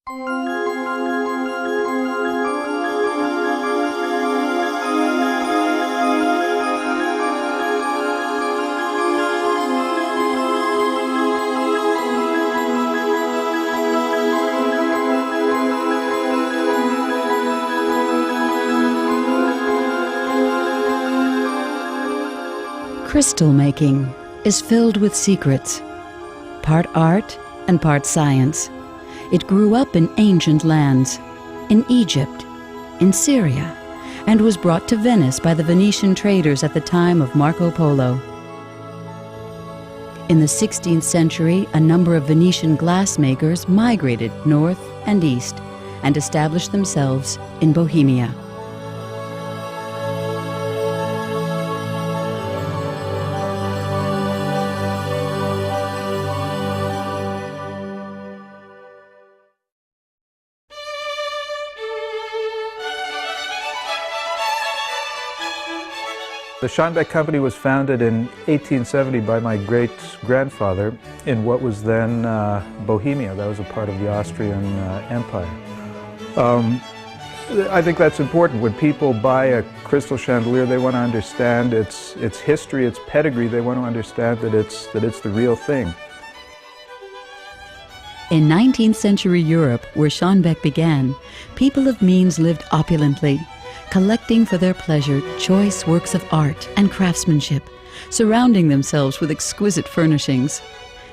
Crystal making is filled with secrets, part art and part science. It grew up in ancient lands, in Egypt, in Syria, and was brought to Venice by the Venetian traders at the time of Marco Polo. In the 16th century, a number of Venetian glassmakers migrated north and east and established themselves in Bohemia. The Schonbek Company was founded in 1870 by my great-grandfather in what was then Bohemia. That was a part of the Austrian Empire. I think that's important. When people buy a crystal chandelier, they want to understand its history, its pedigree. They want to understand that it's the real thing. In 19th century Europe, where Schonbek began, people of means lived opulently, collecting for their pleasure choice works of art and craftsmanship, surrounding themselves with exquisite furnishings.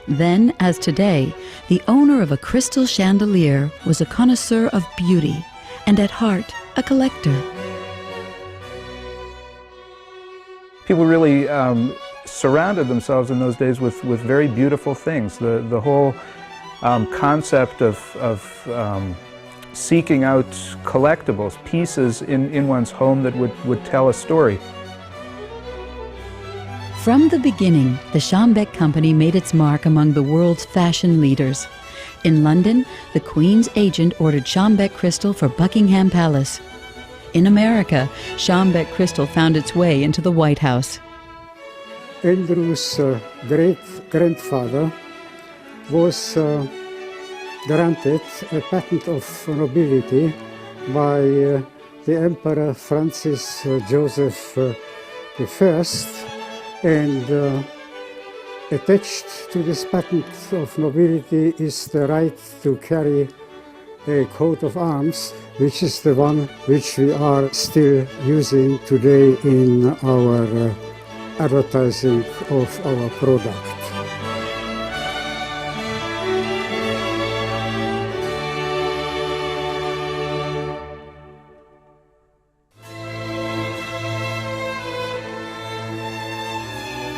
Then, as today, the owner of a crystal chandelier was a connoisseur of beauty and at heart a collector. People really surrounded themselves in those days with very beautiful things. The whole concept of seeking out collectibles, pieces in one's home that would tell a story. From the beginning, the Schonbek Company made its mark among the world's fashion leaders. In London, the Queen's agent ordered Schonbek crystal for Buckingham Palace. In America, Schonbek crystal found its way into the White House. Andrew's great-grandfather was granted a patent of nobility by the Emperor Francis Joseph I, and attached to this patent of nobility is the right to carry a coat of arms, which is the one which we are still using today in our advertising of our product.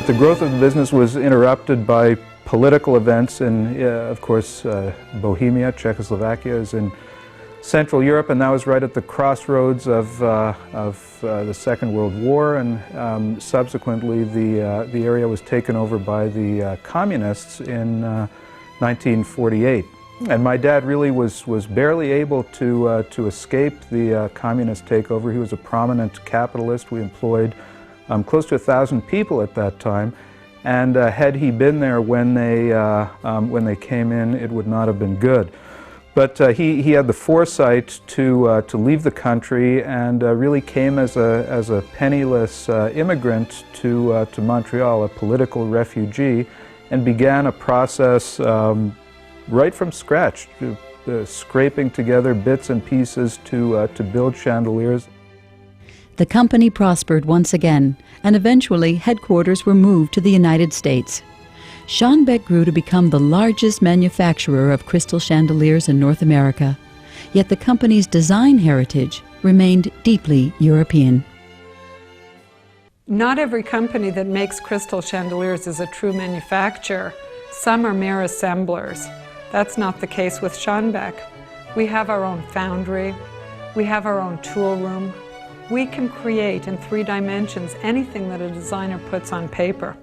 The growth of the business was interrupted by political events in, of course, Bohemia. Czechoslovakia is in Central Europe, and that was right at the crossroads of the Second World War, and subsequently the area was taken over by the communists in 1948. And my dad really was barely able to escape the communist takeover. He was a prominent capitalist. We employed close to 1,000 people at that time, and had he been there when they came in, it would not have been good. But he had the foresight to leave the country, and really came as a penniless immigrant to Montreal, a political refugee, and began a process right from scratch, scraping together bits and pieces to build chandeliers. The company prospered once again, and eventually headquarters were moved to the United States. Schonbek grew to become the largest manufacturer of crystal chandeliers in North America, yet the company's design heritage remained deeply European. Not every company that makes crystal chandeliers is a true manufacturer. Some are mere assemblers. That's not the case with Schonbek. We have our own foundry, we have our own tool room. We can create in 3 dimensions anything that a designer puts on paper.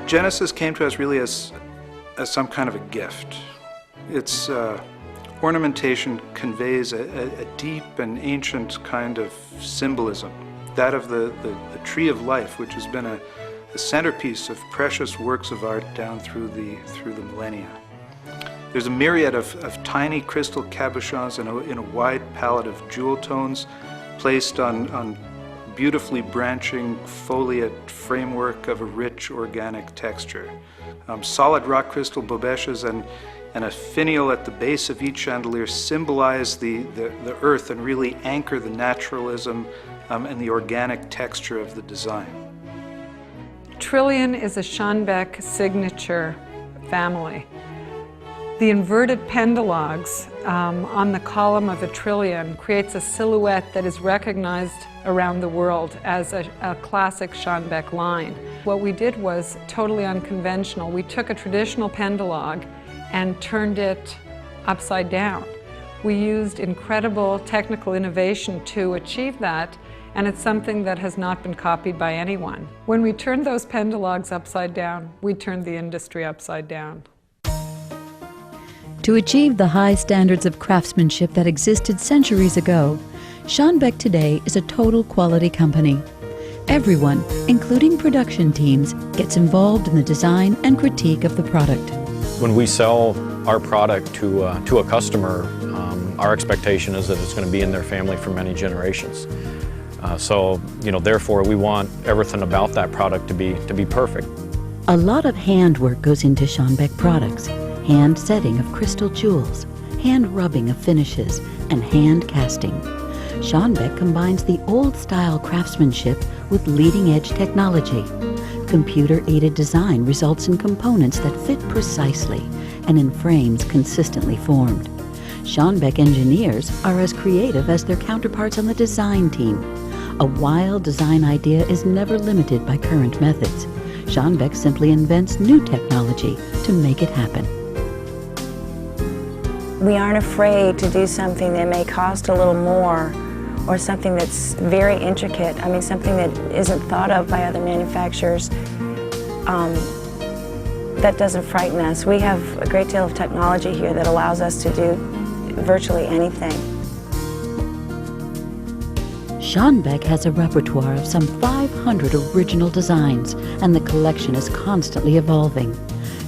Genesis came to us really as some kind of a gift. Its ornamentation conveys a deep and ancient kind of symbolism, that of the tree of life, which has been a centerpiece of precious works of art down through the millennia. There's a myriad of tiny crystal cabochons in a wide palette of jewel tones placed on beautifully branching foliate framework of a rich organic texture. Solid rock crystal bobèches and a finial at the base of each chandelier symbolize the earth and really anchor the naturalism and the organic texture of the design. Trillion is a Schonbek signature family. The inverted pendulogues on the column of a trillion creates a silhouette that is recognized around the world as a classic Schonbek line. What we did was totally unconventional. We took a traditional pendulogue and turned it upside down. We used incredible technical innovation to achieve that, and it's something that has not been copied by anyone. When we turned those pendulogues upside down, we turned the industry upside down. To achieve the high standards of craftsmanship that existed centuries ago, Schonbek today is a total quality company. Everyone, including production teams, gets involved in the design and critique of the product. When we sell our product to a customer, our expectation is that it's going to be in their family for many generations. So, therefore, we want everything about that product to be perfect. A lot of handwork goes into Schonbek products. Hand setting of crystal jewels, hand rubbing of finishes, and hand casting. Schonbek combines the old-style craftsmanship with leading-edge technology. Computer-aided design results in components that fit precisely and in frames consistently formed. Schonbek engineers are as creative as their counterparts on the design team. A wild design idea is never limited by current methods. Schonbek simply invents new technology to make it happen. We aren't afraid to do something that may cost a little more or something that's very intricate. I mean, something that isn't thought of by other manufacturers. That doesn't frighten us. We have a great deal of technology here that allows us to do virtually anything. Schonbek has a repertoire of some 500 original designs, and the collection is constantly evolving.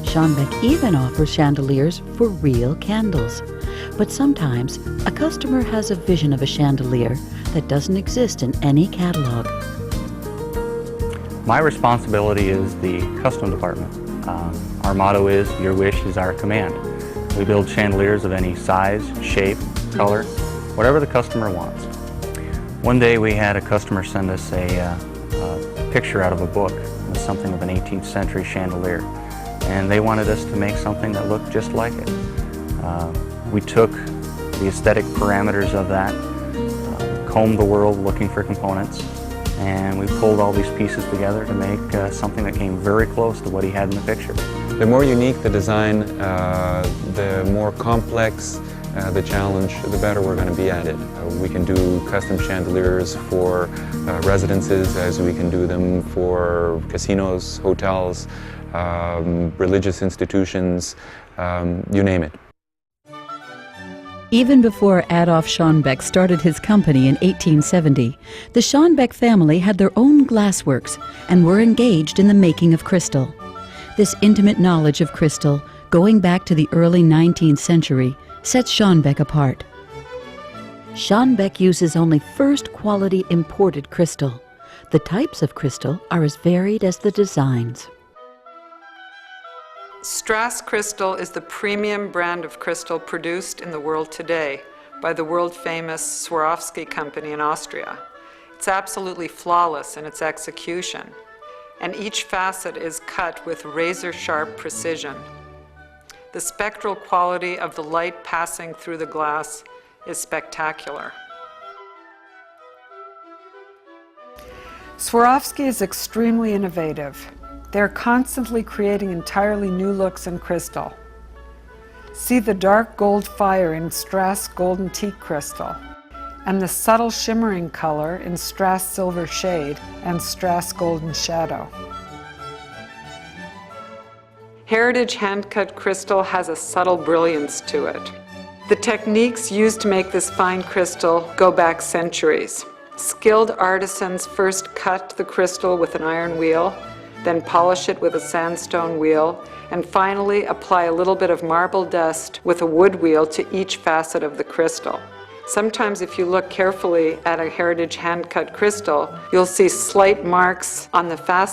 Schonbek even offers chandeliers for real candles. But sometimes, a customer has a vision of a chandelier that doesn't exist in any catalog. My responsibility is the custom department. Our motto is, your wish is our command. We build chandeliers of any size, shape, color, whatever the customer wants. One day we had a customer send us a picture out of a book. It was something of an 18th century chandelier. And they wanted us to make something that looked just like it. We took the aesthetic parameters of that, combed the world looking for components, and we pulled all these pieces together to make something that came very close to what he had in the picture. The more unique the design, the more complex the challenge, the better we're going to be at it. We can do custom chandeliers for residences, as we can do them for casinos, hotels, religious institutions, you name it. Even before Adolf Schonbek started his company in 1870, the Schonbek family had their own glassworks and were engaged in the making of crystal. This intimate knowledge of crystal, going back to the early 19th century, sets Schonbek apart. Schonbek uses only first-quality imported crystal. The types of crystal are as varied as the designs. Strass crystal is the premium brand of crystal produced in the world today by the world-famous Swarovski company in Austria. It's absolutely flawless in its execution, and each facet is cut with razor-sharp precision. The spectral quality of the light passing through the glass is spectacular. Swarovski is extremely innovative. They're constantly creating entirely new looks in crystal. See the dark gold fire in Strass golden teak crystal, and the subtle shimmering color in Strass silver shade and Strass golden shadow. Heritage hand-cut crystal has a subtle brilliance to it. The techniques used to make this fine crystal go back centuries. Skilled artisans first cut the crystal with an iron wheel, then polish it with a sandstone wheel, and finally apply a little bit of marble dust with a wood wheel to each facet of the crystal. Sometimes if you look carefully at a heritage hand-cut crystal, you'll see slight marks on the facet